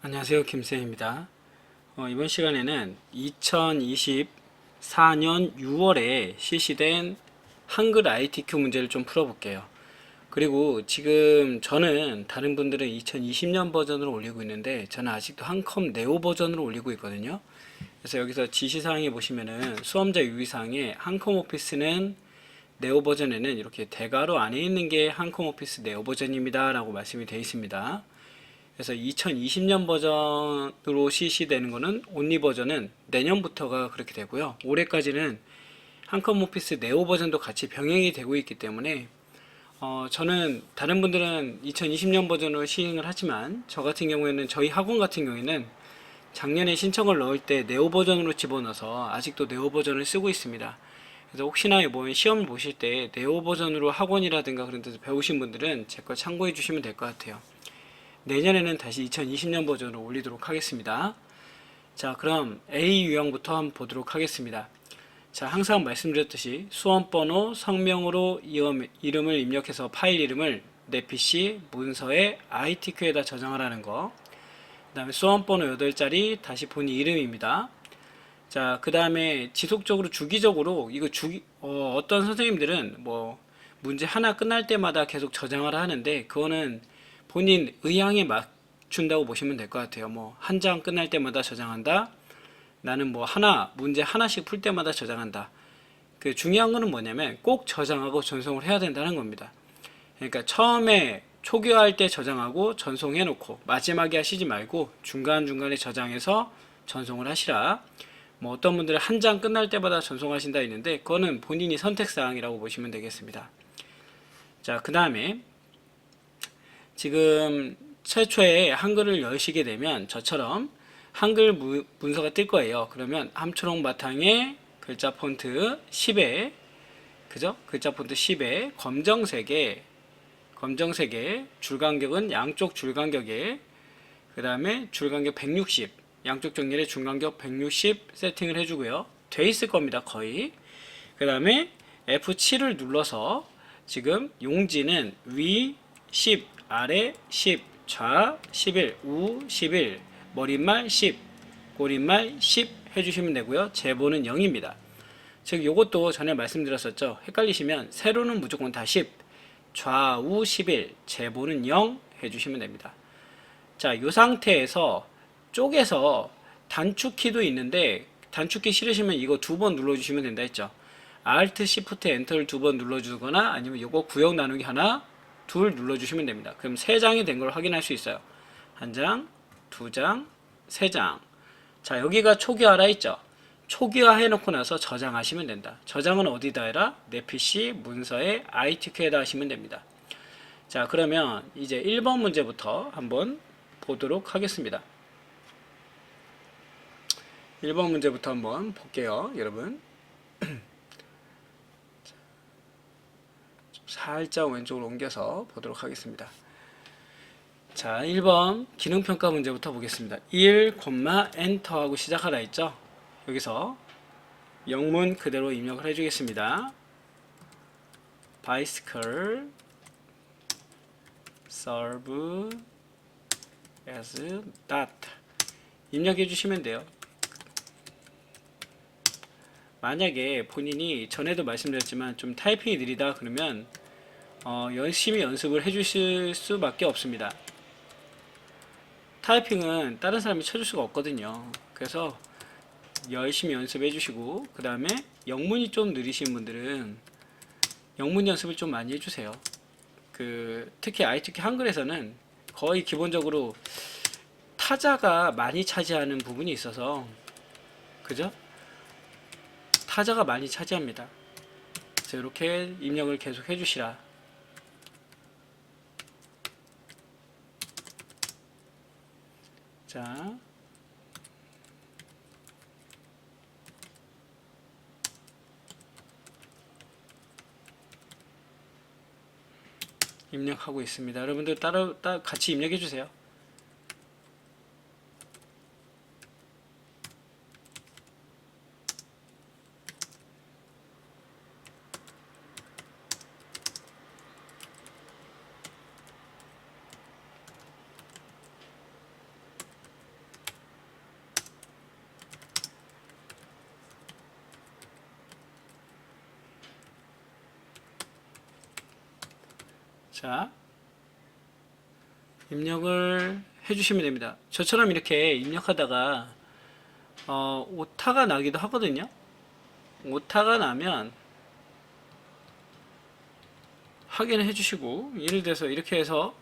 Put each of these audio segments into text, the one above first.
안녕하세요. 김쌤입니다. 이번 시간에는 2024년 6월에 실시된 한글 ITQ 문제를 좀 풀어볼게요. 그리고 지금 저는 다른 분들은 2020년 버전으로 올리고 있는데 저는 아직도 한컴 네오 버전으로 올리고 있거든요. 그래서 여기서 지시사항에 보시면은 수험자 유의사항에 한컴 오피스는 네오 버전에는 이렇게 대괄호 안에 있는 게 한컴 오피스 네오 버전입니다 라고 말씀이 되어 있습니다. 그래서 2020년 버전으로 실시되는 거는 온리 버전은 내년부터가 그렇게 되고요. 올해까지는 한컴 오피스 네오 버전도 같이 병행이 되고 있기 때문에 저는 다른 분들은 2020년 버전으로 시행을 하지만 저 같은 경우에는 저희 학원 같은 경우에는 작년에 신청을 넣을 때 네오 버전으로 집어넣어서 아직도 네오 버전을 쓰고 있습니다. 그래서 혹시나 이번 시험을 보실 때 네오 버전으로 학원이라든가 그런 데서 배우신 분들은 제 걸 참고해 주시면 될 것 같아요. 내년에는 다시 2020년 버전으로 올리도록 하겠습니다. 자, 그럼 A 유형부터 한번 보도록 하겠습니다. 자, 항상 말씀드렸듯이 수험번호, 성명으로 이름을 입력해서 파일 이름을 내 PC 문서에 ITQ에다 저장하라는 거. 그 다음에 수험번호 8자리, 다시 본인 이름입니다. 자, 그 다음에 지속적으로 주기적으로 이거 어떤 선생님들은 뭐 문제 하나 끝날 때마다 계속 저장하라 하는데 그거는 본인 의향에 맞춘다고 보시면 될 것 같아요. 뭐 한 장 끝날 때마다 저장한다. 나는 뭐 문제 하나씩 풀 때마다 저장한다. 그 중요한 거는 뭐냐면 꼭 저장하고 전송을 해야 된다는 겁니다. 그러니까 처음에 초기화할 때 저장하고 전송해 놓고 마지막에 하시지 말고 중간중간에 저장해서 전송을 하시라. 뭐 어떤 분들은 한 장 끝날 때마다 전송하신다 있는데 그거는 본인이 선택사항이라고 보시면 되겠습니다. 자, 그 다음에 지금 최초에 한글을 여시게 되면 저처럼 한글 문서가 뜰 거예요. 그러면 함초록 바탕에 글자 폰트 10에 그죠? 글자 폰트 10에 검정색에 줄간격은 양쪽 줄간격에 그 다음에 줄간격 160 양쪽 정렬에 줄간격 160 세팅을 해주고요. 돼 있을 겁니다. 거의. 그 다음에 F7을 눌러서 지금 용지는 위 10, 아래 10, 좌 11, 우 11, 머릿말 10, 고릿말 10 해주시면 되고요. 제보는 0입니다. 즉 요것도 전에 말씀드렸었죠. 헷갈리시면 세로는 무조건 다 10, 좌우 11, 제보는 0 해주시면 됩니다. 자, 요 상태에서 쪼개서 단축키도 있는데 단축키 싫으시면 이거 2번 눌러주시면 된다 했죠. Alt, Shift, Enter를 2번 눌러주거나 아니면 요거 구역 나누기 하나, 둘 눌러주시면 됩니다. 그럼 3장이 된 걸 확인할 수 있어요. 1장, 2장, 3장. 자, 여기가 초기화라 했죠. 초기화 해놓고 나서 저장하시면 된다. 저장은 어디다 해라? 내 PC 문서에 ITQ에다 하시면 됩니다. 자, 그러면 이제 1번 문제부터 한번 보도록 하겠습니다. 1번 문제부터 한번 볼게요, 여러분. 살짝 왼쪽으로 옮겨서 보도록 하겠습니다. 자, 1번 기능평가 문제부터 보겠습니다. 1, 엔터 하고 시작하라 했죠? 여기서 영문 그대로 입력을 해주겠습니다. bicycle serve as that 입력해 주시면 돼요. 만약에 본인이 전에도 말씀드렸지만 좀 타이핑이 느리다 그러면 열심히 연습을 해 주실 수밖에 없습니다. 타이핑은 다른 사람이 쳐줄 수가 없거든요. 그래서 열심히 연습해 주시고 그 다음에 영문이 좀 느리신 분들은 영문 연습을 좀 많이 해주세요. 특히 ITK 한글에서는 거의 기본적으로 타자가 많이 차지하는 부분이 있어서 그죠? 타자가 많이 차지합니다. 그래서 이렇게 입력을 계속 해주시라. 자, 입력하고 있습니다. 여러분들 따로 같이 입력해 주세요. 자, 입력을 해주시면 됩니다. 저처럼 이렇게 입력하다가 오타가 나기도 하거든요. 오타가 나면 확인을 해주시고, 예를 들어서 이렇게 해서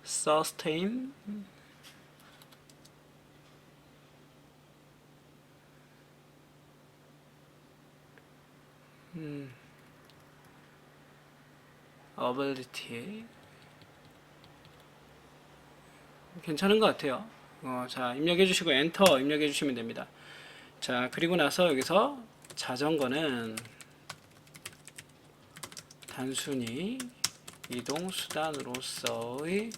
sustain ability 괜찮은 것 같아요. 자, 입력해 주시고 엔터 입력해 주시면 됩니다. 자, 그리고 나서 여기서 자전거는 단순히 이동수단으로서의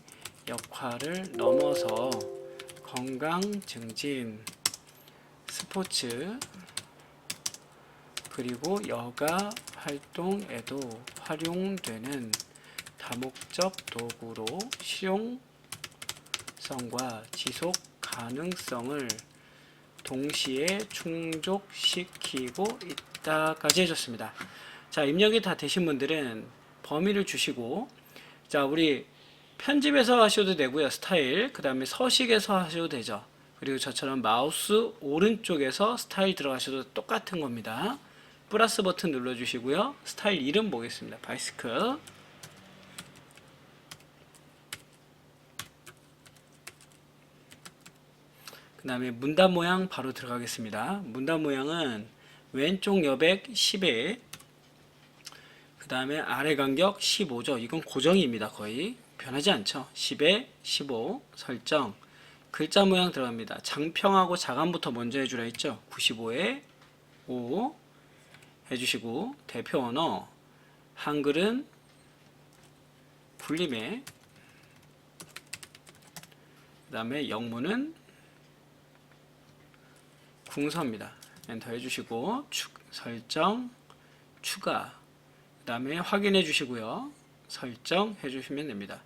역할을 넘어서 건강 증진, 스포츠, 그리고 여가 활동에도 활용되는 다목적 도구로 실용성과 지속 가능성을 동시에 충족시키고 있다까지 해줬습니다. 자, 입력이 다 되신 분들은 범위를 주시고, 자, 우리 편집에서 하셔도 되고요. 스타일, 그 다음에 서식에서 하셔도 되죠. 그리고 저처럼 마우스 오른쪽에서 스타일 들어가셔도 똑같은 겁니다. 플러스 버튼 눌러주시고요. 스타일 이름 보겠습니다. 바이스클. 그 다음에 문단 모양 바로 들어가겠습니다. 문단 모양은 왼쪽 여백 10에 그 다음에 아래 간격 15죠. 이건 고정입니다. 거의 변하지 않죠. 10에 15 설정. 글자 모양 들어갑니다. 장평하고 자간부터 먼저 해주라 했죠. 95에 5 해주시고, 대표 언어 한글은 불림에, 그 다음에 영문은 궁서입니다. 엔터 해주시고 설정 추가, 그 다음에 확인해 주시고요. 설정 해주시면 됩니다.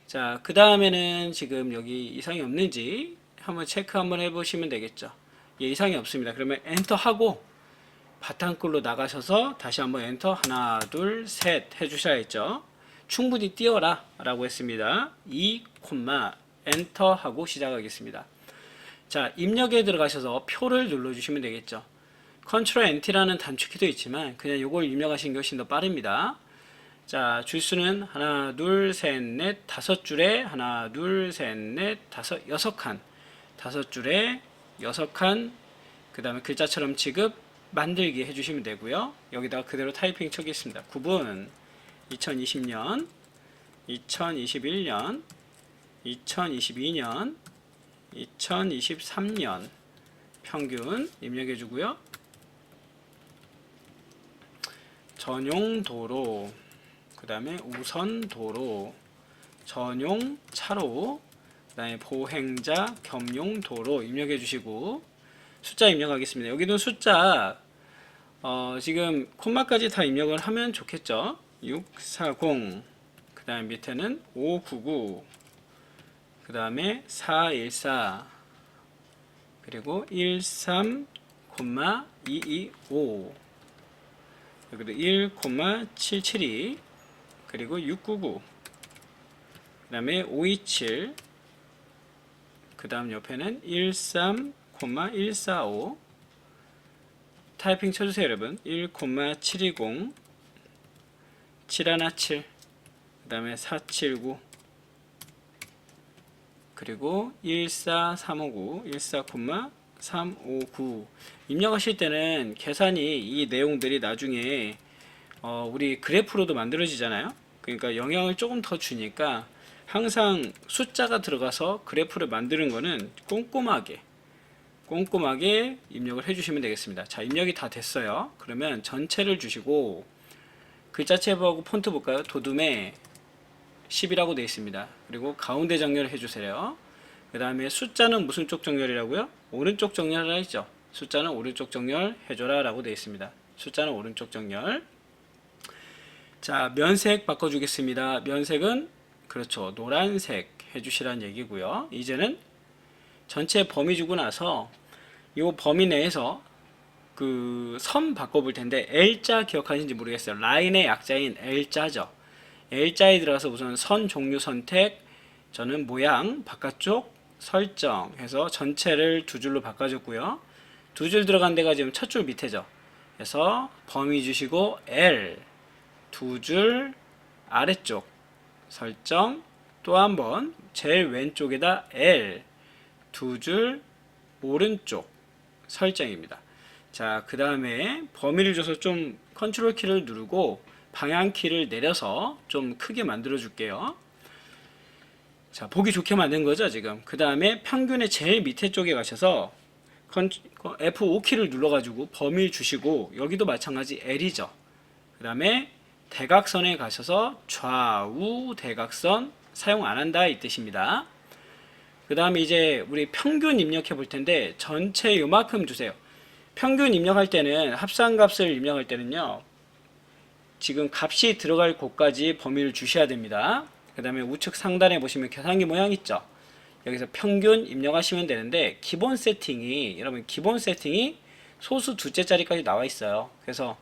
자, 그 다음에는 지금 여기 이상이 없는지 한번 체크 한번 해보시면 되겠죠. 예, 이상이 없습니다. 그러면 엔터 하고 바탕글로 나가셔서 다시 한번 엔터 하나 둘 셋 해주셔야 했죠. 충분히 띄워라 라고 했습니다. 2, 엔터 하고 시작하겠습니다. 자, 입력에 들어가셔서 표를 눌러주시면 되겠죠. 컨트롤 NT라는 단축키도 있지만 그냥 이걸 입력하시는 게 훨씬 더 빠릅니다. 자, 줄수는 하나 둘 셋 넷 다섯 줄에 하나 둘 셋 넷 다섯 여섯 칸, 다섯 줄에 여섯 칸, 그 다음에 글자처럼 취급 만들기 해주시면 되고요. 여기다가 그대로 타이핑 쳐겠습니다. 9분 2020년 2021년 2022년 2023년 평균 입력해 주고요. 전용 도로, 그 다음에 우선 도로, 전용 차로, 그 다음에 보행자 겸용 도로 입력해 주시고 숫자 입력하겠습니다. 여기도 숫자 지금 콤마까지 다 입력을 하면 좋겠죠. 640, 그 다음에 밑에는 599, 그 다음에 414, 그리고 13, 225, 여기도 1,772, 그리고 699, 그 다음에 527, 그 다음 옆에는 13, 145, 타이핑 쳐주세요 여러분. 1,720, 717, 그 다음에 479, 그리고 14359, 14,359 입력하실 때는 계산이 이 내용들이 나중에 우리 그래프로도 만들어지잖아요. 그러니까 영향을 조금 더 주니까 항상 숫자가 들어가서 그래프를 만드는 거는 꼼꼼하게 입력을 해주시면 되겠습니다. 자, 입력이 다 됐어요. 그러면 전체를 주시고 글자체부하고 폰트 볼까요? 도둠에 10이라고 되어 있습니다. 그리고 가운데 정렬을 해주세요. 그 다음에 숫자는 무슨 쪽 정렬이라고요? 오른쪽 정렬을 했죠. 숫자는 오른쪽 정렬 해줘라 라고 되어 있습니다. 숫자는 오른쪽 정렬. 자, 면색 바꿔주겠습니다. 면색은 그렇죠, 노란색 해주시라는 얘기고요. 이제는 전체 범위 주고 나서 이 범위 내에서 그 선 바꿔볼 텐데 L자 기억하시는지 모르겠어요. 라인의 약자인 L자죠. L자에 들어가서 우선 선 종류 선택, 저는 모양 바깥쪽 설정 해서 전체를 두 줄로 바꿔줬고요. 두 줄 들어간 데가 지금 첫 줄 밑에죠. 그래서 범위 주시고 L 두 줄 아래쪽 설정, 또 한번 제일 왼쪽에다 L 두 줄 오른쪽 설정입니다. 자, 그 다음에 범위를 줘서 좀 컨트롤 키를 누르고 방향 키를 내려서 좀 크게 만들어 줄게요. 자, 보기 좋게 만든 거죠, 지금. 그 다음에 평균의 제일 밑에 쪽에 가셔서 F5키를 눌러가지고 범위 주시고, 여기도 마찬가지 L이죠. 그 다음에 대각선에 가셔서 좌우 대각선 사용 안 한다 이 뜻입니다. 그 다음에 이제 우리 평균 입력해 볼 텐데, 전체 요만큼 주세요. 평균 입력할 때는, 합산값을 입력할 때는요, 지금 값이 들어갈 곳까지 범위를 주셔야 됩니다. 그 다음에 우측 상단에 보시면 계산기 모양 있죠. 여기서 평균 입력하시면 되는데, 기본 세팅이, 여러분 기본 세팅이 소수 두째 자리까지 나와 있어요. 그래서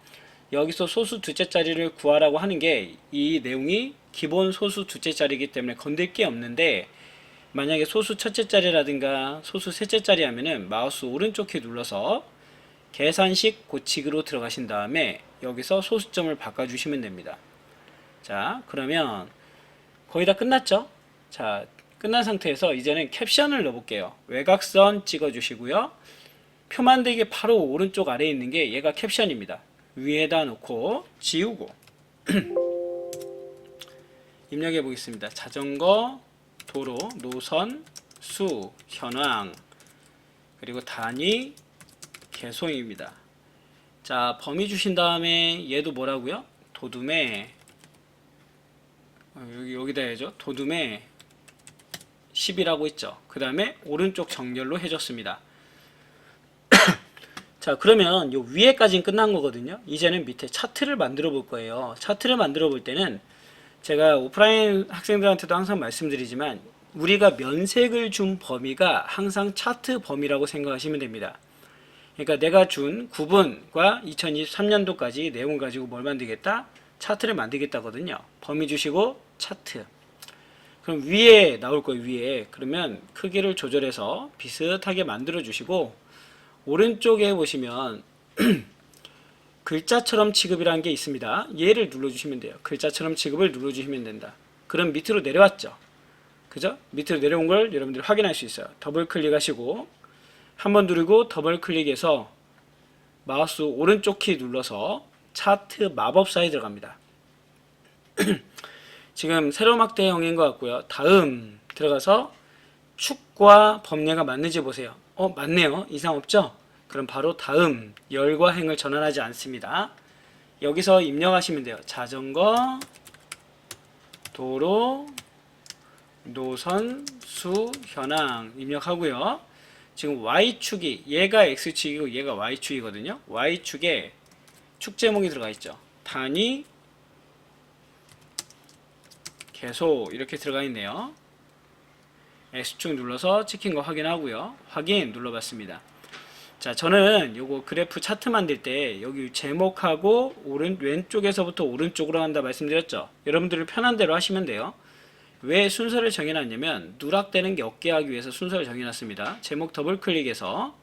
여기서 소수 두째 자리를 구하라고 하는 게, 이 내용이 기본 소수 두째 자리이기 때문에 건들 게 없는데, 만약에 소수 첫째 자리라든가 소수 셋째 자리 하면은 마우스 오른쪽 키 눌러서 계산식 고치기로 들어가신 다음에 여기서 소수점을 바꿔주시면 됩니다. 자, 그러면 거의 다 끝났죠? 자, 끝난 상태에서 이제는 캡션을 넣어볼게요. 외곽선 찍어주시고요. 표 만들기 바로 오른쪽 아래에 있는 게 얘가 캡션입니다. 위에다 놓고 지우고 입력해 보겠습니다. 자전거, 도로, 노선, 수, 현황, 그리고 단위, 개송입니다. 자, 범위 주신 다음에 얘도 뭐라고요? 도둠에 여기다 해야죠. 도둠에 10이라고 했죠. 그 다음에 오른쪽 정렬로 해줬습니다. 자, 그러면 요 위에까지는 끝난 거거든요. 이제는 밑에 차트를 만들어 볼 거예요. 차트를 만들어 볼 때는 제가 오프라인 학생들한테도 항상 말씀드리지만, 우리가 면색을 준 범위가 항상 차트 범위라고 생각하시면 됩니다. 그러니까 내가 준 구분과 2023년도까지 내용을 가지고 뭘 만들겠다? 차트를 만들겠다거든요. 범위 주시고 차트. 그럼 위에 나올 거예요. 위에. 그러면 크기를 조절해서 비슷하게 만들어 주시고, 오른쪽에 보시면 글자처럼 취급이라는 게 있습니다. 얘를 눌러주시면 돼요. 글자처럼 취급을 눌러주시면 된다. 그럼 밑으로 내려왔죠. 그죠? 밑으로 내려온 걸 여러분들이 확인할 수 있어요. 더블 클릭하시고 한번 누르고 더블 클릭해서 마우스 오른쪽 키 눌러서 차트 마법사에 들어갑니다. 지금 세로 막대형인 것 같고요. 다음 들어가서 축과 범례가 맞는지 보세요. 맞네요. 이상 없죠? 그럼 바로 다음 열과 행을 전환하지 않습니다. 여기서 입력하시면 돼요. 자전거, 도로, 노선, 수, 현황 입력하고요. 지금 Y축이, 얘가 X축이고 얘가 Y축이거든요. Y축에 축 제목이 들어가 있죠. 단위, 개소 이렇게 들어가 있네요. X축 눌러서 찍힌 거 확인하고요. 확인 눌러봤습니다. 자, 저는 요거 그래프 차트 만들 때 여기 제목하고 왼쪽에서부터 오른쪽으로 한다 말씀드렸죠. 여러분들이 편한 대로 하시면 돼요. 왜 순서를 정해놨냐면 누락되는 게 없게 하기 위해서 순서를 정해놨습니다. 제목 더블 클릭해서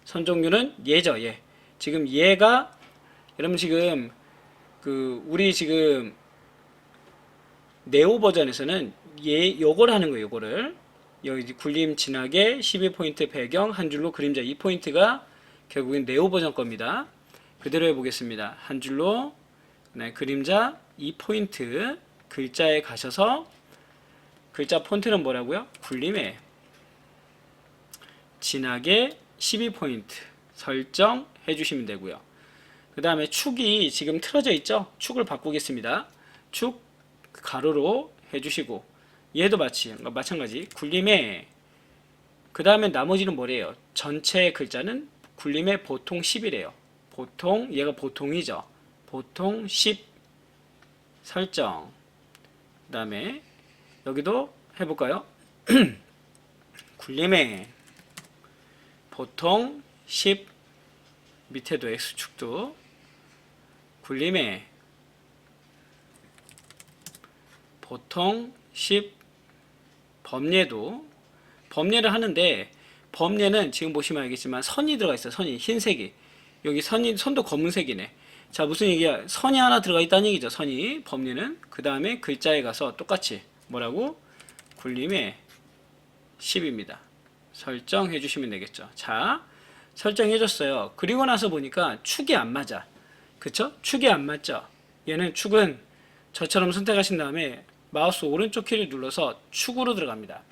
선종류는 얘죠. 얘. 지금 얘가 여러분 지금 우리 지금 네오 버전에서는 요걸 하는 거예요. 요거를 여기 굴림 진하게 12포인트 배경 한 줄로 그림자 2포인트가 결국엔 네오 버전 겁니다. 그대로 해보겠습니다. 한 줄로 그림자 2포인트 글자에 가셔서 글자 폰트는 뭐라고요? 굴림에 진하게 12포인트 설정해 주시면 되고요. 그 다음에 축이 지금 틀어져 있죠? 축을 바꾸겠습니다. 축 가로로 해주시고 얘도 마찬가지 굴림에 그 다음에 나머지는 뭐래요? 전체 글자는 굴림에 보통 10이래요. 보통 얘가 보통이죠. 보통 10 설정. 그 다음에 여기도 해볼까요? 굴림에 보통 10 밑에도 X축도 굴림에 보통 10 범례를 하는데, 범례는 지금 보시면 알겠지만 선이 들어가 있어요. 선이 흰색이, 여기 선도 검은색이네. 자, 무슨 얘기야? 선이 하나 들어가 있다는 얘기죠. 선이, 범례는. 그 다음에 글자에 가서 똑같이 뭐라고? 굴림의 10입니다. 설정해 주시면 되겠죠. 자, 설정해 줬어요. 그리고 나서 보니까 축이 안 맞아. 그쵸? 축이 안 맞죠? 얘는 축은 저처럼 선택하신 다음에 마우스 오른쪽 키를 눌러서 축으로 들어갑니다.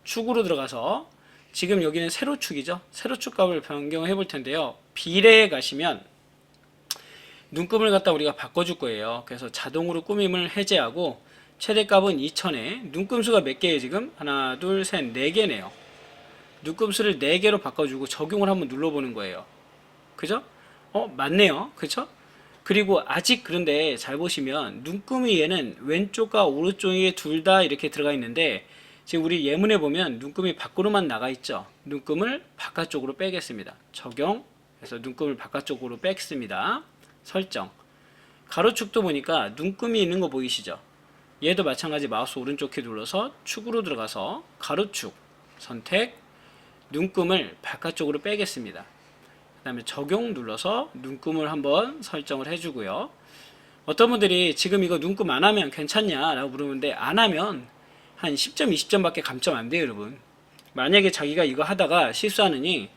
축으로 들어가서 지금 여기는 세로축이죠. 세로축 값을 변경해 볼 텐데요. 비례에 가시면 눈금을 갖다 우리가 바꿔줄 거예요. 그래서 자동으로 꾸밈을 해제하고 최대값은 2000에 눈금수가 몇 개예요 지금? 하나, 둘, 셋, 4개네요. 눈금수를 4개로 바꿔주고 적용을 한번 눌러보는 거예요. 그죠? 맞네요. 그쵸? 그리고 아직 그런데 잘 보시면 눈금이 얘는 왼쪽과 오른쪽에 둘 다 이렇게 들어가 있는데 지금 우리 예문에 보면 눈금이 밖으로만 나가 있죠. 눈금을 바깥쪽으로 빼겠습니다. 적용해서 눈금을 바깥쪽으로 뺐습니다. 설정. 가로축도 보니까 눈금이 있는 거 보이시죠? 얘도 마찬가지 마우스 오른쪽 키 눌러서 축으로 들어가서 가로축 선택, 눈금을 바깥쪽으로 빼겠습니다. 그 다음에 적용 눌러서 눈금을 한번 설정을 해주고요. 어떤 분들이 지금 이거 눈금 안 하면 괜찮냐 라고 물으는데, 안 하면 한 10점, 20점 밖에 감점 안 돼요, 여러분. 만약에 자기가 이거 하다가 실수하느니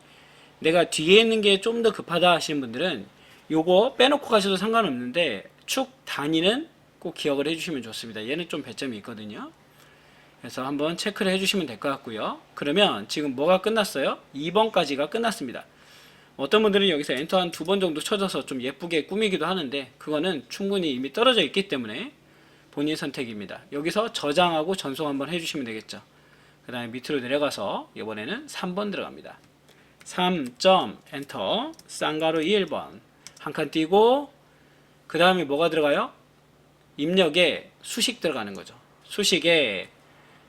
내가 뒤에 있는 게 좀 더 급하다 하시는 분들은 요거 빼놓고 가셔도 상관없는데 축 단위는 꼭 기억을 해주시면 좋습니다. 얘는 좀 배점이 있거든요. 그래서 한번 체크를 해주시면 될 것 같고요. 그러면 지금 뭐가 끝났어요? 2번까지가 끝났습니다. 어떤 분들은 여기서 엔터 한 2번 정도 쳐줘서 좀 예쁘게 꾸미기도 하는데 그거는 충분히 이미 떨어져 있기 때문에 본인 선택입니다. 여기서 저장하고 전송 한번 해주시면 되겠죠. 그 다음에 밑으로 내려가서 이번에는 3번 들어갑니다. 3점 엔터, 쌍가루 1번 한 칸 띄고, 그 다음에 뭐가 들어가요? 입력에 수식 들어가는 거죠. 수식에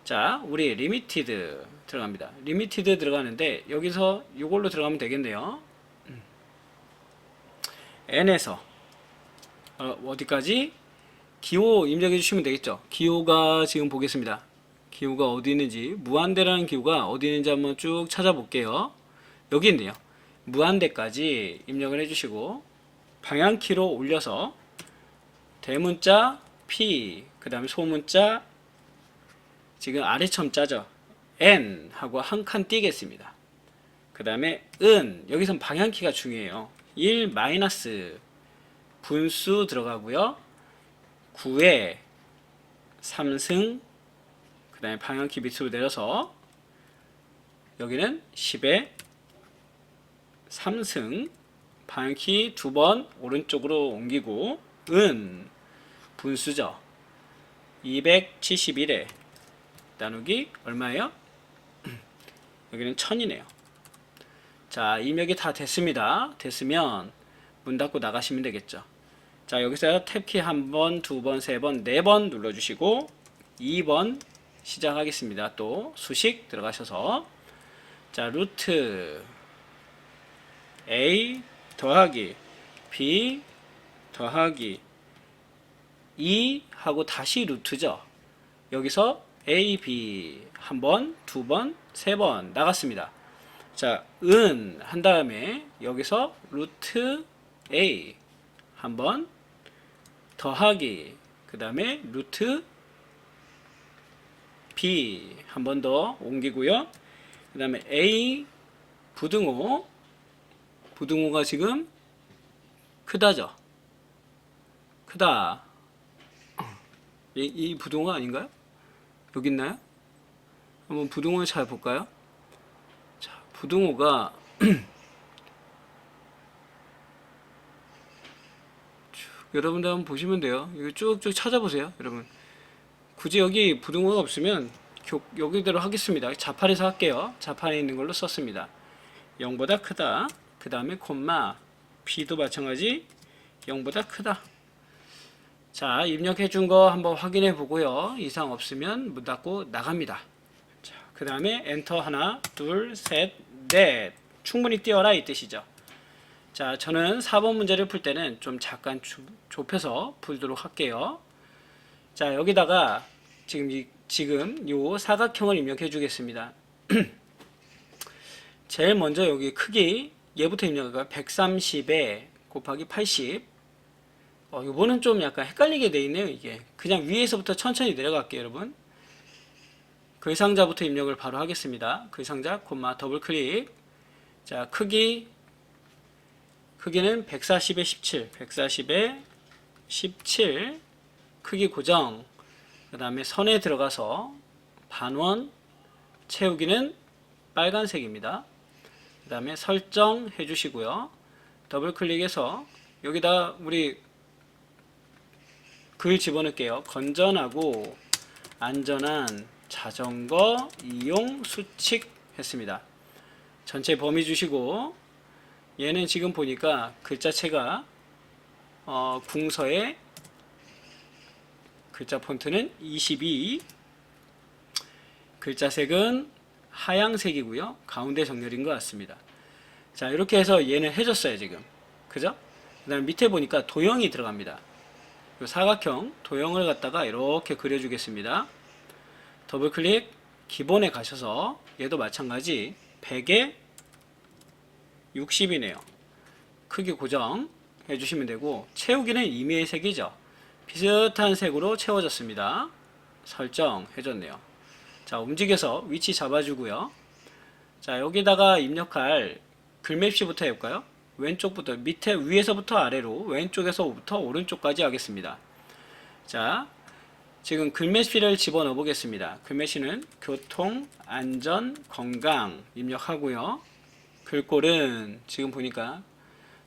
자, 우리 리미티드 들어갑니다. 리미티드 들어가는데 여기서 이걸로 들어가면 되겠네요. n에서 어디까지? 기호 입력해 주시면 되겠죠. 기호가 지금 보겠습니다. 기호가 어디 있는지, 무한대라는 기호가 어디 있는지 한번 쭉 찾아볼게요. 여기 있네요. 무한대까지 입력을 해주시고 방향키로 올려서 대문자 P, 그 다음에 소문자, 지금 아래첨자죠. N 하고 한 칸 띄겠습니다. 그 다음에 은, 여기선 방향키가 중요해요. 1 마이너스 분수 들어가고요. 9에 3승, 그 다음에 방향키 밑으로 내려서 여기는 10에 3승, 방향키 2번 오른쪽으로 옮기고, 은 분수죠. 271에 나누기 얼마예요? 여기는 1000이네요. 자, 입력이 다 됐습니다. 됐으면 문 닫고 나가시면 되겠죠. 자, 여기서 탭키 1번, 2번, 3번, 4번 눌러주시고 2번 시작하겠습니다. 또 수식 들어가셔서 자, 루트 A 더하기 B 더하기 2 하고 다시 루트죠. 여기서 A, B 한 번, 2번, 3번 나갔습니다. 자, 은 한 다음에 여기서 루트 A 한 번 더하기, 그 다음에 루트 B 한 번 더 옮기고요. 그 다음에 A 부등호가 지금 크다죠. 크다. 이 부등호가 아닌가요? 여기 있나요? 한번 부등호 잘 볼까요? 자, 부등호가 여러분들 한번 보시면 돼요. 이거 쭉쭉 찾아보세요. 여러분 굳이 여기 부등호가 없으면 여기대로 하겠습니다. 자판에서 할게요. 자판에 있는 걸로 썼습니다. 0보다 크다. 그 다음에 콤마 B도 마찬가지 0보다 크다. 자, 입력해 준 거 한번 확인해 보고요. 이상 없으면 문 닫고 나갑니다. 자, 그 다음에 엔터 하나, 둘, 셋, 넷. 충분히 띄워라 이 뜻이죠. 자, 저는 4번 문제를 풀 때는 좀 잠깐 좁혀서 풀도록 할게요. 자, 여기다가 지금 요 사각형을 입력해 주겠습니다. 제일 먼저 여기 크기 얘부터 입력할까요? 130에 곱하기 80. 요거는 좀 약간 헷갈리게 돼 있네요. 이게 그냥 위에서부터 천천히 내려갈게요, 여러분. 글상자부터 입력을 바로 하겠습니다. 글상자 콤마 더블 클릭. 자, 크기는 140에 17, 140에 17 크기 고정. 그 다음에 선에 들어가서 반원 채우기는 빨간색입니다. 그 다음에 설정해 주시고요. 더블 클릭해서 여기다 우리 글 집어넣을게요. 건전하고 안전한 자전거 이용 수칙 했습니다. 전체 범위 주시고, 얘는 지금 보니까 글자체가 궁서의 글자 폰트는 22, 글자색은 하양색이고요. 가운데 정렬인 것 같습니다. 자, 이렇게 해서 얘는 해줬어요, 지금. 그죠? 그 다음 밑에 보니까 도형이 들어갑니다. 이 사각형 도형을 갖다가 이렇게 그려주겠습니다. 더블 클릭, 기본에 가셔서 얘도 마찬가지 100에 60이네요. 크기 고정 해주시면 되고, 채우기는 임의의 색이죠. 비슷한 색으로 채워졌습니다. 설정 해줬네요. 자, 움직여서 위치 잡아주고요. 자, 여기다가 입력할 글맵시부터 해볼까요? 왼쪽부터, 밑에, 위에서부터 아래로, 왼쪽에서부터 오른쪽까지 하겠습니다. 자, 지금 글매시를 집어넣어 보겠습니다. 글매시는 교통, 안전, 건강 입력하고요. 글꼴은 지금 보니까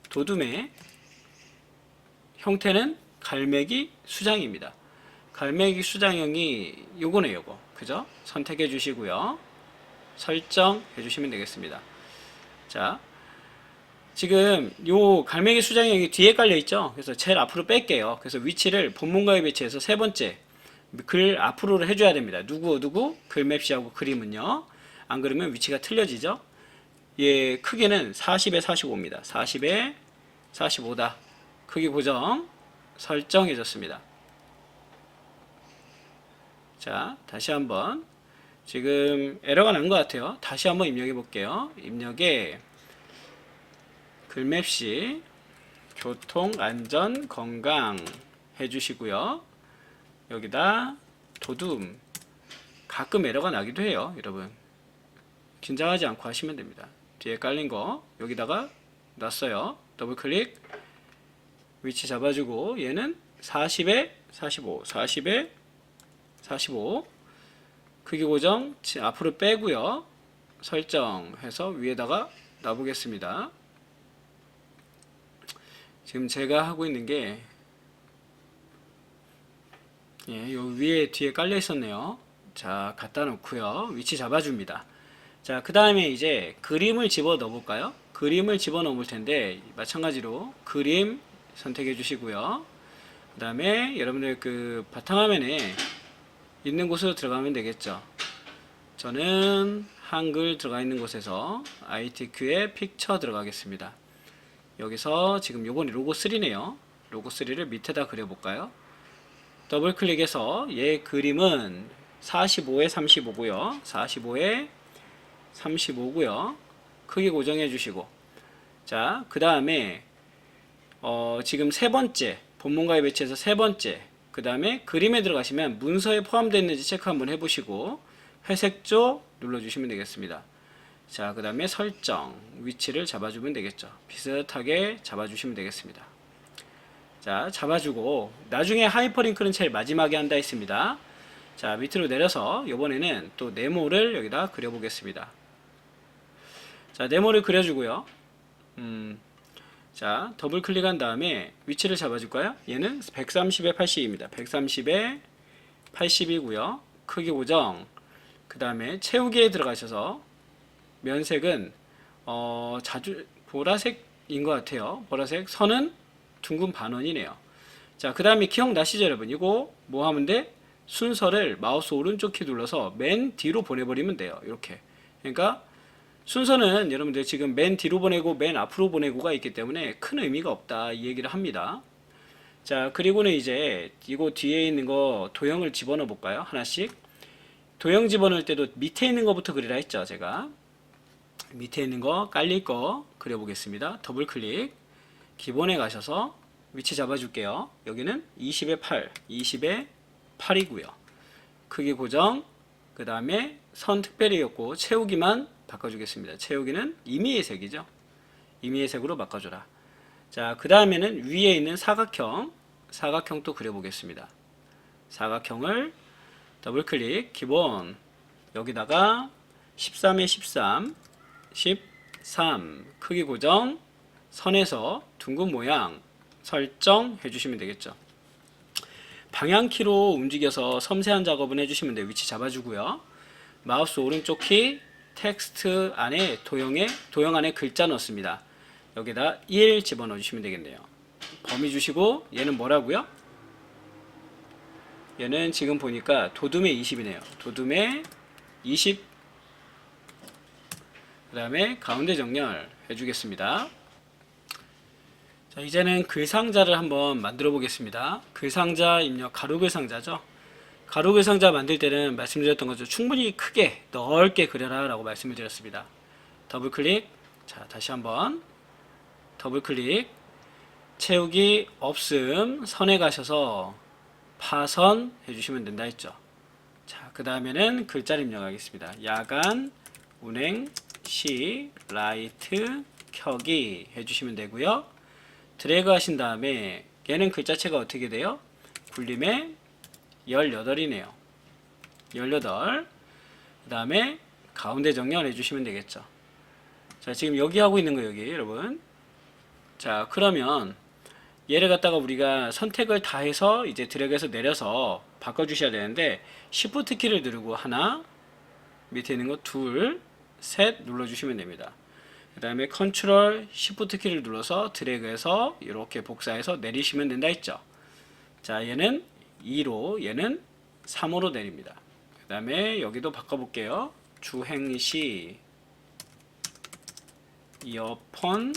도둠의 형태는 갈매기 수장입니다. 갈매기 수장형이 요거네, 요거. 그죠? 선택해 주시고요. 설정해 주시면 되겠습니다. 자, 지금 요 갈매기 수장형이 뒤에 깔려 있죠? 그래서 제일 앞으로 뺄게요. 그래서 위치를 본문과에 배치해서 세 번째 글 앞으로 해줘야 됩니다. 누구 글맵시하고 그림은요. 안 그러면 위치가 틀려지죠. 얘 크기는 40에 45입니다. 40에 45다. 크기 고정 설정해줬습니다. 자, 다시 한번 지금 에러가 난 것 같아요. 다시 한번 입력해 볼게요. 입력에 글맵시 교통, 안전, 건강 해주시고요. 여기다 도둠. 가끔 에러가 나기도 해요, 여러분. 긴장하지 않고 하시면 됩니다. 뒤에 깔린 거 여기다가 놨어요. 더블 클릭, 위치 잡아주고, 얘는 40에 45, 40에 45 크기 고정 앞으로 빼고요. 설정해서 위에다가 놔보겠습니다. 지금 제가 하고 있는 게 요 위에 뒤에 깔려 있었네요. 자, 갖다 놓고요. 위치 잡아줍니다. 자, 그 다음에 이제 그림을 집어 넣어 볼까요? 그림을 집어 넣어 볼 텐데, 마찬가지로 그림 선택해 주시고요. 그 다음에 여러분들 그 바탕화면에 있는 곳으로 들어가면 되겠죠. 저는 한글 들어가 있는 곳에서 ITQ에 픽처 들어가겠습니다. 여기서 지금 요건 로고 3네요. 로고 3를 밑에다 그려볼까요? 더블 클릭해서 얘 그림은 45에 35고요. 45에 35고요. 크기 고정해 주시고, 자, 그 다음에 지금 세 번째 본문과에 배치해서 세 번째, 그 다음에 그림에 들어가시면 문서에 포함되어 있는지 체크 한번 해보시고 회색조 눌러주시면 되겠습니다. 자, 그 다음에 설정 위치를 잡아주면 되겠죠. 비슷하게 잡아주시면 되겠습니다. 자, 잡아주고 나중에 하이퍼링크는 제일 마지막에 한다 했습니다. 자, 밑으로 내려서 이번에는 또 네모를 여기다 그려보겠습니다. 자, 네모를 그려주고요. 자, 더블 클릭한 다음에 위치를 잡아줄까요? 얘는 130에 80입니다. 130에 80이고요. 크기 고정. 그 다음에 채우기에 들어가셔서 면색은 자주 보라색인 것 같아요. 보라색. 선은 둥근 반원이네요. 자, 그 다음에 기억나시죠, 여러분? 이거 뭐 하면 돼? 순서를 마우스 오른쪽 키 눌러서 맨 뒤로 보내버리면 돼요. 이렇게. 그러니까 순서는 여러분들 지금 맨 뒤로 보내고 맨 앞으로 보내고가 있기 때문에 큰 의미가 없다 이 얘기를 합니다. 자, 그리고는 이제 이거 뒤에 있는 거 도형을 집어넣어 볼까요? 하나씩. 도형 집어넣을 때도 밑에 있는 거부터 그리라 했죠, 제가. 밑에 있는 거 깔릴 거 그려보겠습니다. 더블 클릭. 기본에 가셔서 위치 잡아줄게요. 여기는 20에 8, 20에 8이고요. 크기 고정, 그 다음에 선 특별히였고 채우기만 바꿔주겠습니다. 채우기는 임의의 색이죠. 임의의 색으로 바꿔줘라. 자, 그 다음에는 위에 있는 사각형도 그려보겠습니다. 사각형을 더블 클릭, 기본 여기다가 13에 13, 13 크기 고정, 선에서 둥근 모양 설정해 주시면 되겠죠. 방향키로 움직여서 섬세한 작업은 해주시면 돼요. 위치 잡아주고요. 마우스 오른쪽 키 텍스트 안에 도형 안에 글자 넣습니다. 여기다 1 집어넣어 주시면 되겠네요. 범위 주시고 얘는 뭐라고요? 얘는 지금 보니까 도둠에 20이네요. 도둠에 20. 그 다음에 가운데 정렬 해주겠습니다. 자, 이제는 글상자를 한번 만들어 보겠습니다. 글상자 입력 가로 글상자죠. 가로 글상자 만들 때는 말씀드렸던 것처럼 충분히 크게 넓게 그려라 라고 말씀을 드렸습니다. 더블 클릭. 자, 다시 한번 더블 클릭. 채우기 없음 선에 가셔서 파선 해주시면 된다 했죠. 자, 그 다음에는 글자를 입력하겠습니다. 야간 운행 시 라이트 켜기 해주시면 되고요. 드래그 하신 다음에 얘는 글자체가 어떻게 돼요? 굴림에 18이네요. 18. 그 다음에 가운데 정렬 해주시면 되겠죠. 자, 지금 여기 하고 있는 거 여기 여러분. 자, 그러면 얘를 갖다가 우리가 선택을 다 해서 이제 드래그해서 내려서 바꿔주셔야 되는데 Shift 키를 누르고 하나, 밑에 있는 거 둘, 셋 눌러주시면 됩니다. 그 다음에 컨트롤 Shift 키를 눌러서 드래그해서 이렇게 복사해서 내리시면 된다 했죠. 자, 얘는 2로 얘는 3으로 내립니다. 그 다음에 여기도 바꿔볼게요. 주행시 이어폰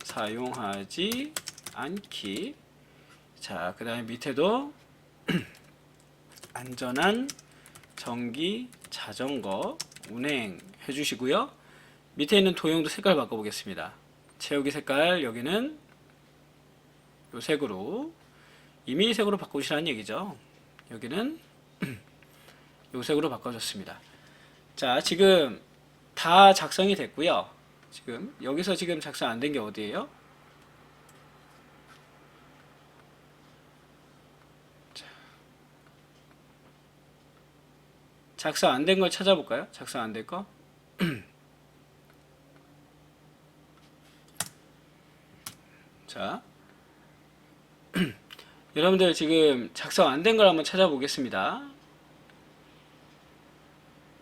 사용하지 않기. 자, 그 다음에 밑에도 안전한 전기 자전거 운행 해주시고요. 밑에 있는 도형도 색깔 바꿔보겠습니다. 채우기 색깔 여기는 요 색으로 임의 색으로 바꾸시라는 얘기죠. 여기는 요 색으로 바꿔줬습니다. 자, 지금 다 작성이 됐고요. 지금 여기서 지금 작성 안 된 게 어디예요? 작성 안 된 걸 찾아볼까요? 작성 안 될 거? 자, 여러분들 지금 작성 안 된 걸 한번 찾아보겠습니다.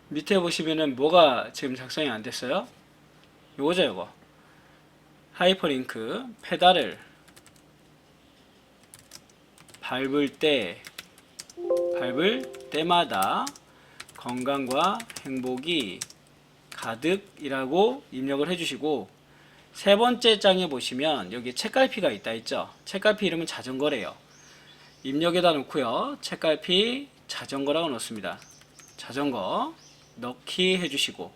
밑에 보시면은 뭐가 지금 작성이 안 됐어요? 요거죠, 요거. 하이퍼링크 페달을 밟을 때마다 건강과 행복이 가득이라고 입력을 해주시고, 세 번째 장에 보시면 여기 책갈피가 있다 했죠. 책갈피 이름은 자전거래요. 입력에다 놓고요. 책갈피 자전거라고 넣습니다. 자전거 넣기 해주시고,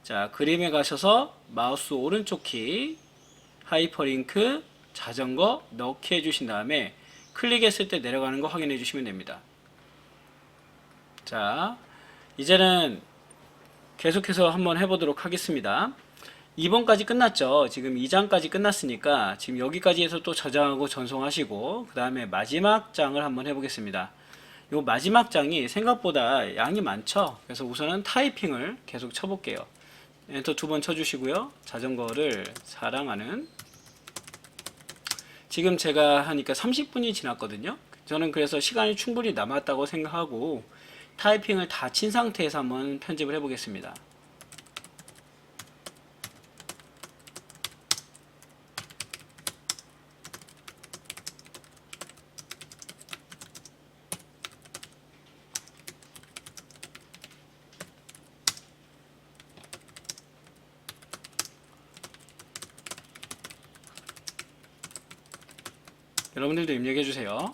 자, 그림에 가셔서 마우스 오른쪽 키 하이퍼링크 자전거 넣기 해주신 다음에 클릭했을 때 내려가는 거 확인해 주시면 됩니다. 자, 이제는 계속해서 한번 해보도록 하겠습니다. 2번까지 끝났죠. 지금 2장까지 끝났으니까 지금 여기까지 해서 또 저장하고 전송하시고 그 다음에 마지막 장을 한번 해보겠습니다. 요 마지막 장이 생각보다 양이 많죠. 그래서 우선은 타이핑을 계속 쳐볼게요. 엔터 2번 쳐주시고요. 자전거를 사랑하는, 지금 제가 하니까 30분이 지났거든요. 저는 그래서 시간이 충분히 남았다고 생각하고 타이핑을 다 친 상태에서 한번 편집을 해보겠습니다. 여러분들도 입력해 주세요.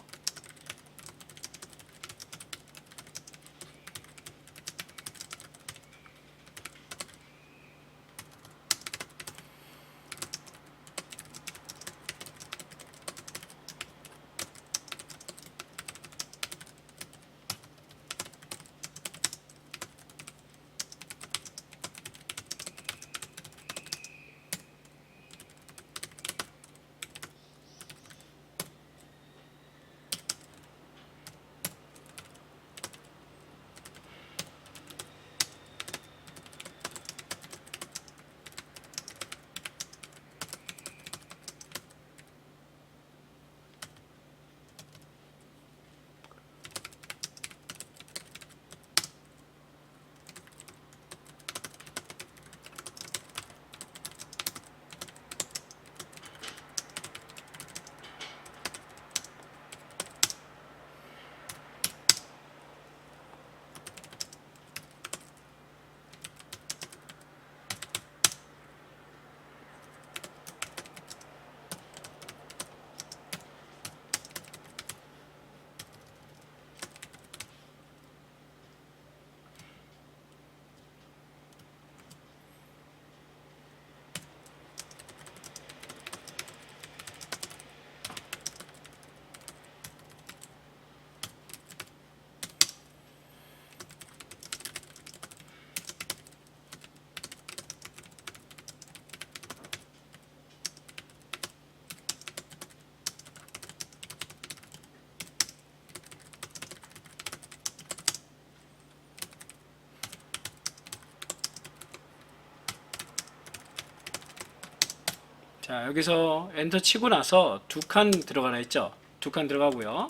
자, 여기서 엔터 치고 나서 두 칸 들어가라 했죠? 두 칸 들어가고요.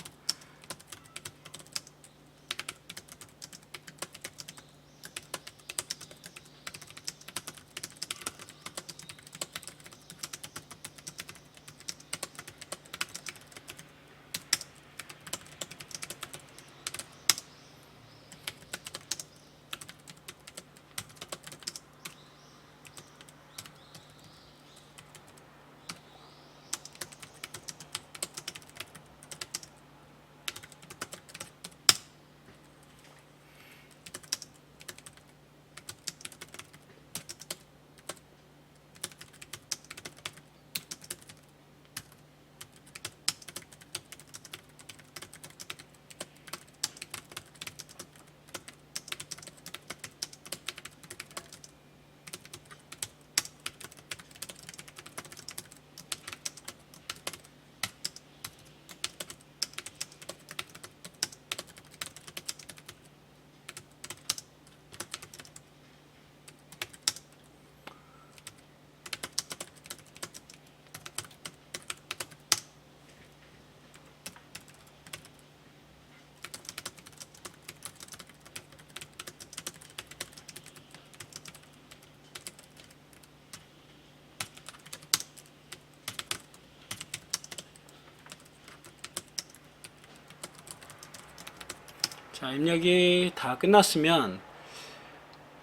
자, 입력이 다 끝났으면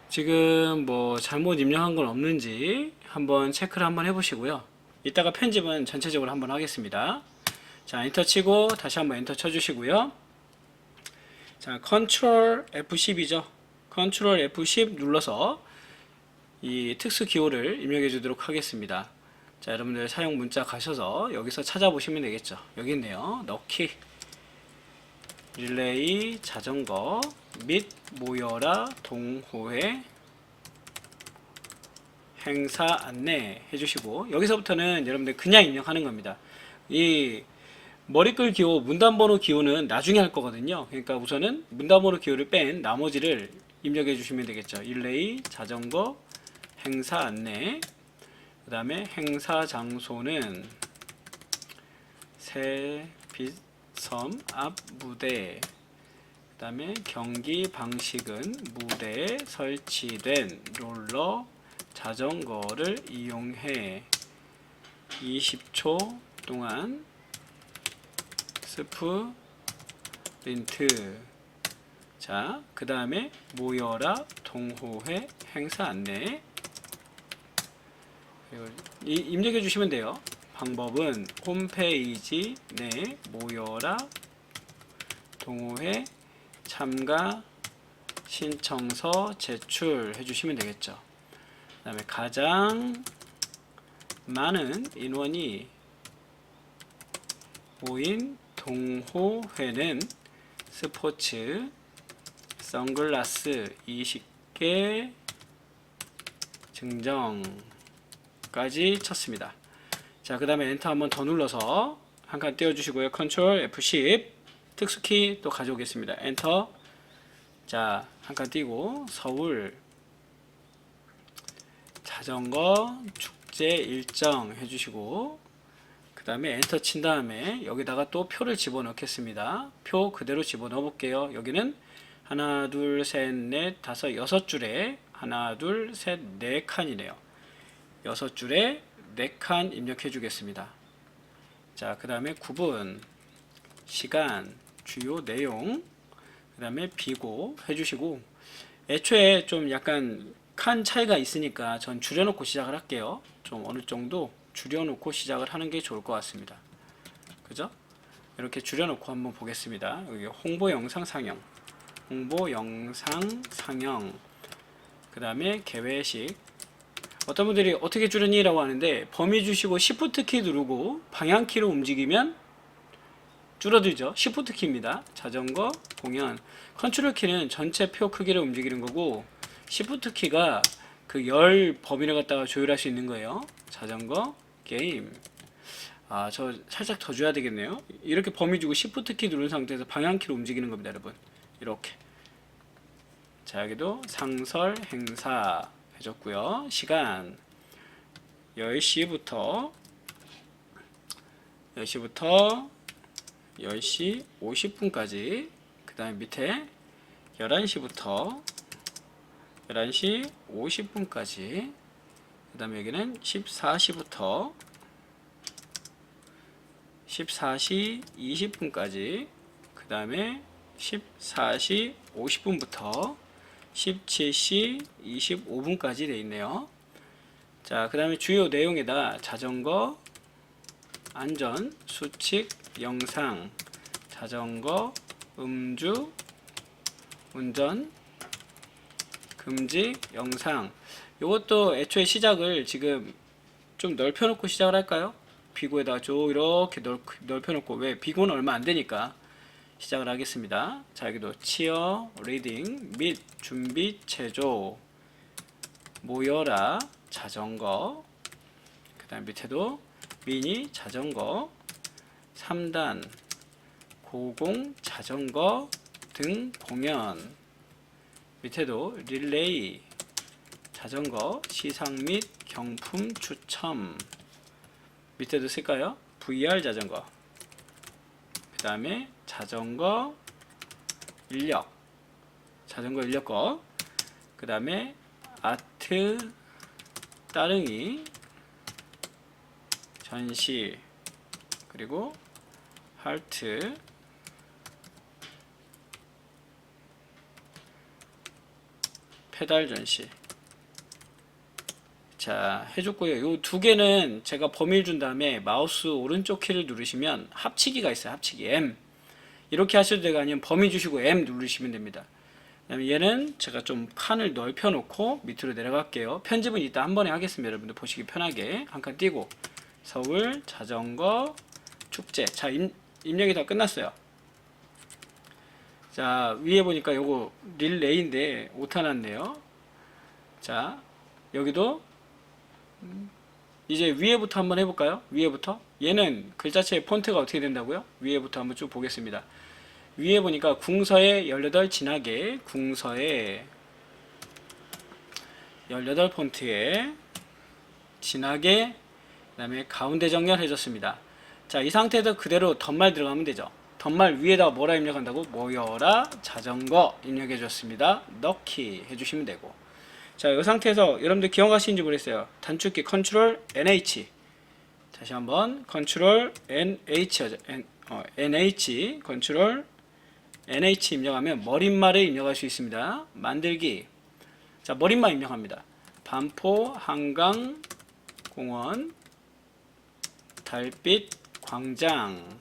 지금 뭐 잘못 입력한 건 없는지 한번 체크를 한번 해보시고요. 이따가 편집은 전체적으로 한번 하겠습니다. 자, 엔터 치고 다시 한번 엔터 쳐주시고요. 자, 컨트롤 F10이죠. 컨트롤 F10 눌러서 이 특수 기호를 입력해 주도록 하겠습니다. 자, 여러분들 사용 문자 가셔서 여기서 찾아보시면 되겠죠. 여기 있네요. 넣기, 릴레이, 자전거 및 모여라 동호회 행사 안내 해주시고, 여기서부터는 여러분들 그냥 입력하는 겁니다. 이 머리글 기호, 문단번호 기호는 나중에 할 거거든요. 그러니까 우선은 문단번호 기호를 뺀 나머지를 입력해 주시면 되겠죠. 릴레이, 자전거 행사 안내, 그 다음에 행사 장소는 새빛섬 앞 무대, 그 다음에 경기 방식은 무대에 설치된 롤러 자전거를 이용해 20초 동안 스프린트. 자, 그 다음에 모여라 동호회 행사 안내 입력해 주시면 돼요. 방법은 홈페이지 내 모여라 동호회 참가 신청서 제출해 주시면 되겠죠. 그 다음에 가장 많은 인원이 모인 동호회는 스포츠 선글라스 20개 증정까지 쳤습니다. 자, 그 다음에 엔터 한번 더 눌러서 한 칸 띄워주시고요. 컨트롤 F10 특수키 또 가져오겠습니다. 엔터. 자, 한 칸 띄고 서울 자전거 축제 일정 해주시고, 그 다음에 엔터 친 다음에 여기다가 또 표를 집어넣겠습니다. 표 그대로 집어넣어 볼게요. 여기는 하나, 둘, 셋, 넷, 다섯, 여섯 줄에 하나, 둘, 셋, 네 칸이네요. 여섯 줄에 네 칸 입력해 주겠습니다. 자, 그 다음에 구분, 시간, 주요 내용, 그 다음에 비고 해주시고, 애초에 좀 약간 칸 차이가 있으니까 전 줄여놓고 시작을 할게요. 좀 어느 정도 줄여놓고 시작을 하는 게 좋을 것 같습니다. 그죠? 이렇게 줄여놓고 한번 보겠습니다. 여기 홍보 영상 상영, 홍보 영상 상영, 그 다음에 개회식. 어떤 분들이 어떻게 줄였니? 라고 하는데, 범위 주시고 Shift 키 누르고 방향키로 움직이면 줄어들죠. Shift 키입니다. 자전거 공연. 컨트롤 키는 전체 표 크기를 움직이는 거고, Shift 키가 그 열 범위를 갖다가 조율할 수 있는 거예요. 자전거 게임. 아, 저 살짝 더 줘야 되겠네요. 이렇게 범위 주고 Shift 키 누른 상태에서 방향키로 움직이는 겁니다, 여러분. 이렇게. 자, 여기도 상설 행사 해줬고요. 시간 10시부터 10시 50분까지, 그 다음에 밑에 11시부터 11시 50분까지, 그 다음에 여기는 14시부터 14시 20분까지, 그 다음에 14시 50분부터 17시 25분까지 되어 있네요. 자, 그 다음에 주요 내용에다 자전거 안전 수칙 영상, 자전거 음주 운전 금지 영상. 이것도 애초에 시작을 지금 좀 넓혀 놓고 시작을 할까요? 비고에다가 쭉 이렇게 넓혀 놓고, 왜 비고는 얼마 안 되니까 시작을 하겠습니다. 자, 여기도 치어 리딩 및 준비 체조, 모여라 자전거, 그 다음 밑에도 미니 자전거, 3단 고공 자전거 등 공연, 밑에도 릴레이 자전거 시상 및 경품 추첨, 밑에도 쓸까요? VR 자전거, 그 다음에 자전거 인력, 자전거 인력 거, 그 다음에 아트 따릉이 전시, 그리고 하트, 페달 전시. 자, 해줬고요. 요 두 개는 제가 범위를 준 다음에 마우스 오른쪽 키를 누르시면 합치기가 있어요. 합치기 M. 이렇게 하셔도 되고, 아니면 범위 주시고 M 누르시면 됩니다. 그다음에 얘는 제가 좀 칸을 넓혀 놓고 밑으로 내려갈게요. 편집은 이따 한 번에 하겠습니다. 여러분들 보시기 편하게 한 칸 띄고 서울 자전거 축제. 자, 입력이 다 끝났어요. 자, 위에 보니까 요거 릴레이인데 오타 났네요. 자, 여기도 이제 위에부터 한번 해볼까요? 위에부터. 얘는 글자체의 폰트가 어떻게 된다고요? 위에부터 한번 쭉 보겠습니다. 위에 보니까 궁서에 18 진하게, 궁서에 18 폰트에 진하게, 그 다음에 가운데 정렬 해줬습니다. 자, 이 상태에서 그대로 덧말 들어가면 되죠. 덧말 위에다가 뭐라 입력한다고? 모여라 자전거 입력해줬습니다. 넣기 해주시면 되고. 자, 이 상태에서 여러분들 기억하시는지 모르겠어요. 단축키 컨트롤 NH. 다시 한번 컨트롤 NH, NH 컨트롤 NH 입력하면 머릿말을 입력할 수 있습니다. 만들기. 자, 머릿말 입력합니다. 반포 한강 공원 달빛 광장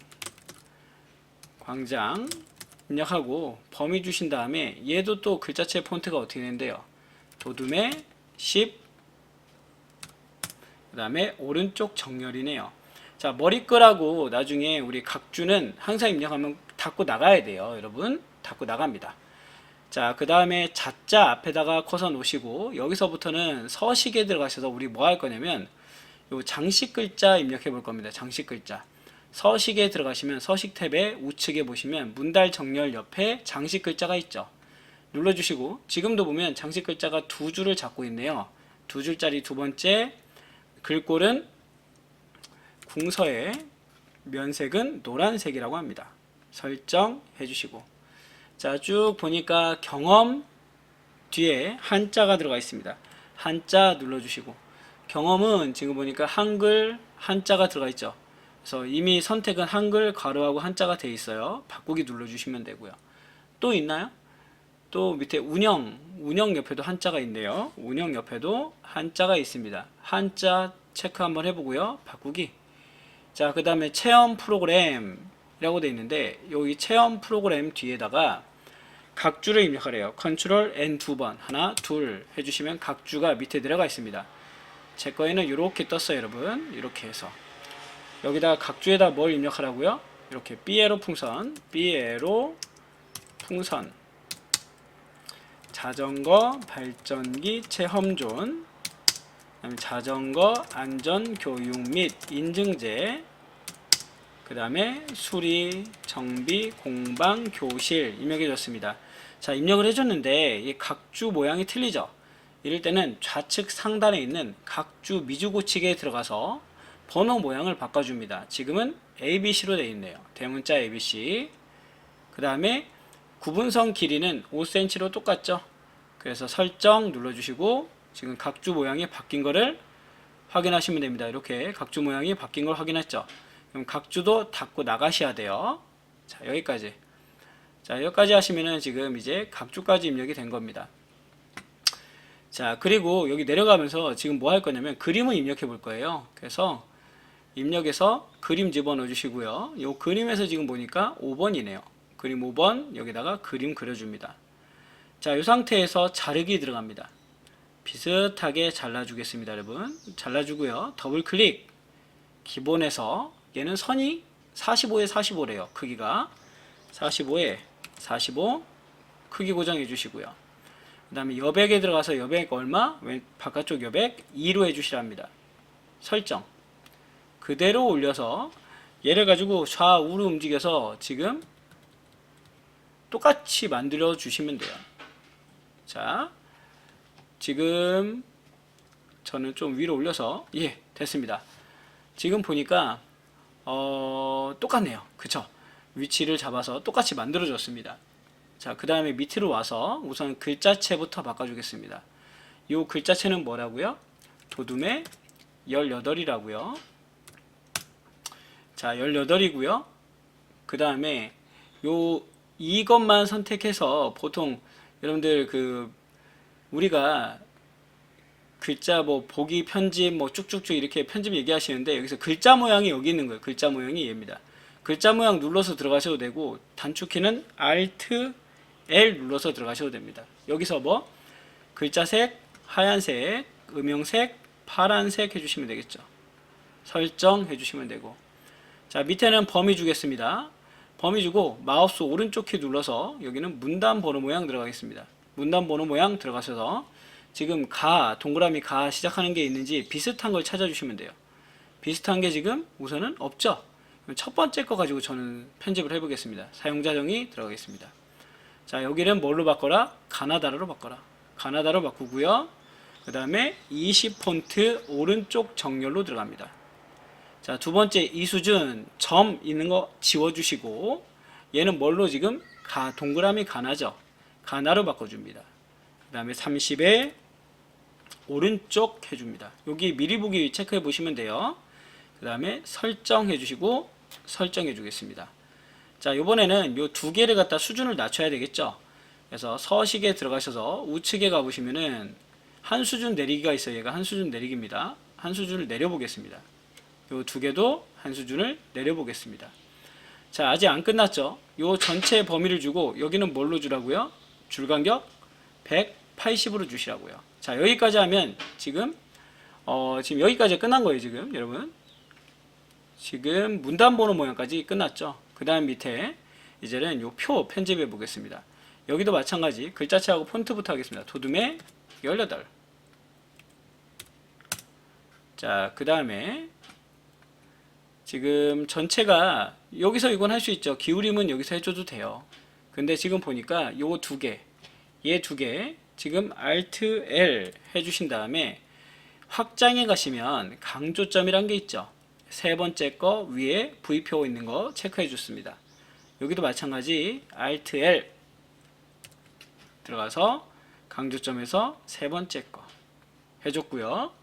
입력하고 범위 주신 다음에 얘도 또 글자체 폰트가 어떻게 되는데요? 도둠의 10, 그 다음에 오른쪽 정렬이네요. 자, 머리글하고 나중에 우리 각주는 항상 입력하면 닫고 나가야 돼요. 여러분, 닫고 나갑니다. 자, 그 다음에 자자 앞에다가 커서 놓으시고 여기서부터는 서식에 들어가셔서 우리 뭐 할 거냐면 요 장식 글자 입력해 볼 겁니다. 장식 글자. 서식에 들어가시면 서식 탭에 우측에 보시면 문달 정렬 옆에 장식 글자가 있죠. 눌러주시고 지금도 보면 장식 글자가 두 줄을 잡고 있네요. 두 줄짜리 두 번째 글꼴은 궁서의 면색은 노란색이라고 합니다. 설정해 주시고 자, 쭉 보니까 경험 뒤에 한자가 들어가 있습니다. 한자 눌러주시고 경험은 지금 보니까 한글 한자가 들어가 있죠. 그래서 이미 선택은 한글 가로하고 한자가 돼 있어요. 바꾸기 눌러주시면 되고요. 또 있나요? 또 밑에 운영 옆에도 한자가 있네요. 운영 옆에도 한자가 있습니다. 한자 체크 한번 해보고요. 바꾸기. 자, 그 다음에 체험 프로그램이라고 되어 있는데 여기 체험 프로그램 뒤에다가 각주를 입력하래요. 컨트롤 N 두 번, 하나, 둘 해주시면 각주가 밑에 들어가 있습니다. 제 거에는 이렇게 떴어요, 여러분. 이렇게 해서 여기다가 각주에다 뭘 입력하라고요? 이렇게 삐에로 풍선, 자전거 발전기 체험존, 그다음에 자전거 안전 교육 및 인증제, 그 다음에 수리, 정비, 공방, 교실 입력해 줬습니다. 자, 입력을 해줬는데 이 각주 모양이 틀리죠. 이럴 때는 좌측 상단에 있는 각주 미주 고치기에 들어가서 번호 모양을 바꿔줍니다. 지금은 ABC로 되어 있네요. 대문자 ABC. 그 다음에 구분선 길이는 5cm로 똑같죠. 그래서 설정 눌러주시고 지금 각주 모양이 바뀐 거를 확인하시면 됩니다. 이렇게 각주 모양이 바뀐 걸 확인했죠. 그럼 각주도 닫고 나가셔야 돼요. 자, 여기까지. 자, 여기까지 하시면은 지금 이제 각주까지 입력이 된 겁니다. 자, 그리고 여기 내려가면서 지금 뭐 할 거냐면 그림을 입력해 볼 거예요. 그래서 입력해서 그림 집어넣어 주시고요. 이 그림에서 지금 보니까 5번이네요. 그림 5번 여기다가 그림 그려줍니다. 자, 이 상태에서 자르기 들어갑니다. 비슷하게 잘라주겠습니다, 여러분. 잘라주고요. 더블 클릭. 기본에서 얘는 선이 45에 45래요. 크기가 45에 45 크기 고정해 주시고요. 그 다음에 여백에 들어가서 여백 얼마? 바깥쪽 여백 2로 해주시랍니다. 설정. 그대로 올려서 얘를 가지고 좌우로 움직여서 지금 똑같이 만들어 주시면 돼요. 자, 지금 저는 좀 위로 올려서 예, 됐습니다. 지금 보니까 똑같네요. 그쵸? 위치를 잡아서 똑같이 만들어 줬습니다. 자, 그 다음에 밑으로 와서 우선 글자체부터 바꿔주겠습니다. 이 글자체는 뭐라고요? 도둠의 18이라고요. 자, 18이고요. 그 다음에 이것만 선택해서 보통 여러분들 우리가 글자 뭐 보기 편집 뭐 쭉쭉쭉 이렇게 편집 얘기하시는데 여기서 글자 모양이 여기 있는 거예요. 글자 모양이 얘입니다. 글자 모양 눌러서 들어가셔도 되고 단축키는 Alt L 눌러서 들어가셔도 됩니다. 여기서 뭐 글자색 하얀색, 음영색, 파란색 해주시면 되겠죠. 설정 해주시면 되고 자, 밑에는 범위 주겠습니다. 범위 주고 마우스 오른쪽 키 눌러서 여기는 문단 번호 모양 들어가겠습니다. 문단 번호 모양 들어가셔서 지금 동그라미 가 시작하는 게 있는지 비슷한 걸 찾아주시면 돼요. 비슷한 게 지금 우선은 없죠. 첫 번째 거 가지고 저는 편집을 해보겠습니다. 사용자 정의 들어가겠습니다. 자, 여기는 뭘로 바꿔라? 가나다라로 바꿔라. 가나다로 바꾸고요. 그 다음에 20 폰트 오른쪽 정렬로 들어갑니다. 자, 두 번째 이수준 점 있는 거 지워주시고 얘는 뭘로 지금 동그라미 가나죠. 가나로 바꿔줍니다. 그 다음에 30에 오른쪽 해줍니다. 여기 미리 보기 체크해 보시면 돼요. 그 다음에 설정해 주시고 설정해 주겠습니다. 자, 이번에는 요 두 개를 갖다 수준을 낮춰야 되겠죠. 그래서 서식에 들어가셔서 우측에 가보시면은 한 수준 내리기가 있어요. 얘가 한 수준 내리기입니다. 한 수준을 내려보겠습니다. 요 두 개도 한 수준을 내려보겠습니다. 자, 아직 안 끝났죠. 요 전체 범위를 주고 여기는 뭘로 주라고요? 줄간격 180으로 주시라고요. 자, 여기까지 하면 지금 지금 여기까지 끝난 거예요. 지금 여러분 지금 문단번호 모양까지 끝났죠. 그 다음 밑에 이제는 요 표 편집해 보겠습니다. 여기도 마찬가지 글자체하고 폰트부터 하겠습니다. 도둠에 18. 자, 그 다음에 지금 전체가 여기서 이건 할 수 있죠. 기울임은 여기서 해줘도 돼요. 근데 지금 보니까 요 두 개, 얘 두 개 지금 Alt L 해주신 다음에 확장해 가시면 강조점이란 게 있죠. 세 번째 거 위에 V표 있는 거 체크해 줬습니다. 여기도 마찬가지 Alt L 들어가서 강조점에서 세 번째 거 해줬고요.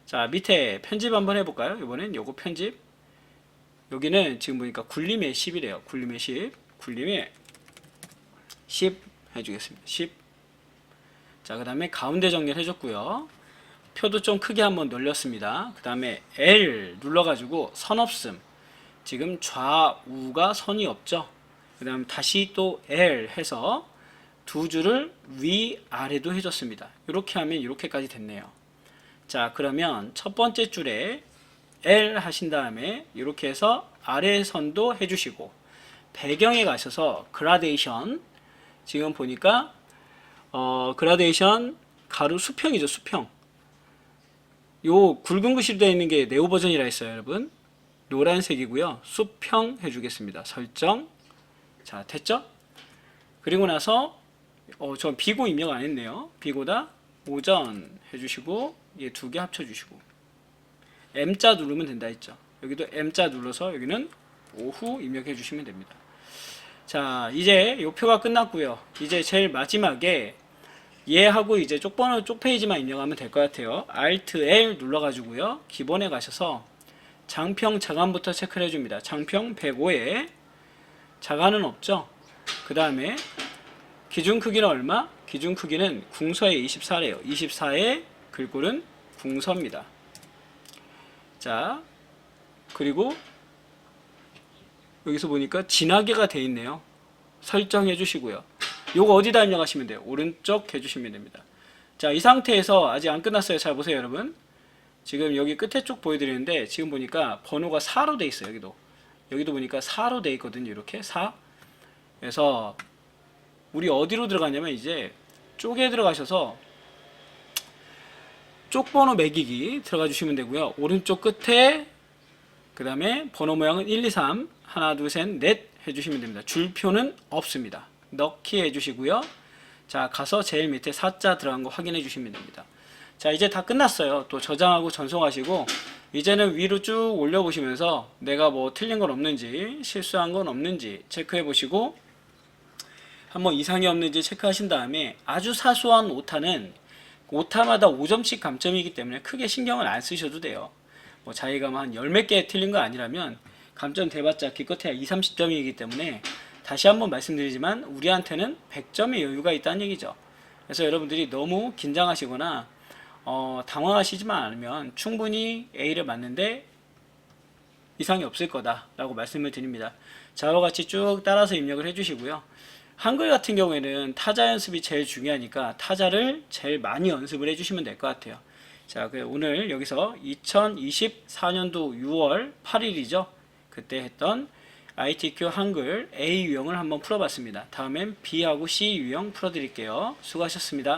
자, 밑에 편집 한번 해볼까요? 이번엔 요거 편집. 여기는 지금 보니까 굴림의 10이래요. 굴림의 10. 굴림의 10 해주겠습니다. 10. 자, 그 다음에 가운데 정렬 해줬고요. 표도 좀 크게 한번 늘렸습니다. 그 다음에 L 눌러가지고 선 없음. 지금 좌우가 선이 없죠. 그 다음 다시 또 L 해서 두 줄을 위아래도 해줬습니다. 이렇게 하면 이렇게까지 됐네요. 자, 그러면 첫 번째 줄에 L 하신 다음에 이렇게 해서 아래 선도 해주시고 배경에 가셔서 그라데이션 지금 보니까 그라데이션 가로 수평이죠. 수평. 요 굵은 글씨로 되어 있는 게 네오 버전이라 했어요. 여러분 노란색이고요. 수평 해주겠습니다. 설정. 자, 됐죠? 그리고 나서 저 비고 입력 안 했네요. 비고다 오전 해주시고 얘 두 개 합쳐주시고 M자 누르면 된다 했죠. 여기도 M자 눌러서 여기는 오후 입력해 주시면 됩니다. 자, 이제 요 표가 끝났고요. 이제 제일 마지막에 얘하고 이제 쪽번호 쪽 페이지만 입력하면 될 것 같아요. Alt L 눌러가지고요. 기본에 가셔서 장평 자간부터 체크를 해줍니다. 장평 105에 자간은 없죠. 그 다음에 기준 크기는 얼마? 기준 크기는 궁서의 24래요. 24의 글꼴은 궁서입니다. 자, 그리고 여기서 보니까 진하게가 돼 있네요. 설정해 주시고요. 요거 어디다 입력하시면 돼요? 오른쪽 해주시면 됩니다. 자, 이 상태에서 아직 안 끝났어요. 잘 보세요, 여러분. 지금 여기 끝에 쪽 보여드리는데 지금 보니까 번호가 4로 돼 있어요. 여기도 보니까 4로 돼 있거든요. 이렇게 4. 그래서 우리 어디로 들어가냐면 이제 쪽에 들어가셔서 쪽번호 매기기 들어가 주시면 되고요. 오른쪽 끝에 그 다음에 번호 모양은 1, 2, 3 하나, 둘, 셋, 넷 해주시면 됩니다. 줄표는 없습니다. 넣기 해주시고요. 자, 가서 제일 밑에 4자 들어간 거 확인해 주시면 됩니다. 자, 이제 다 끝났어요. 또 저장하고 전송하시고 이제는 위로 쭉 올려보시면서 내가 뭐 틀린 건 없는지 실수한 건 없는지 체크해 보시고 한번 이상이 없는지 체크하신 다음에 아주 사소한 오타는 오타마다 5점씩 감점이기 때문에 크게 신경을 안 쓰셔도 돼요. 뭐 자기가 한 열 몇 개 틀린 거 아니라면 감점 대봤자 기껏해야 2, 30점이기 때문에 다시 한번 말씀드리지만 우리한테는 100점의 여유가 있다는 얘기죠. 그래서 여러분들이 너무 긴장하시거나 당황하시지만 않으면 충분히 A를 맞는데 이상이 없을 거다 라고 말씀을 드립니다. 자와 같이 쭉 따라서 입력을 해주시고요. 한글 같은 경우에는 타자 연습이 제일 중요하니까 타자를 제일 많이 연습을 해주시면 될 것 같아요. 자, 오늘 여기서 2024년도 6월 8일이죠. 그때 했던 ITQ 한글 A 유형을 한번 풀어봤습니다. 다음엔 B하고 C 유형 풀어드릴게요. 수고하셨습니다.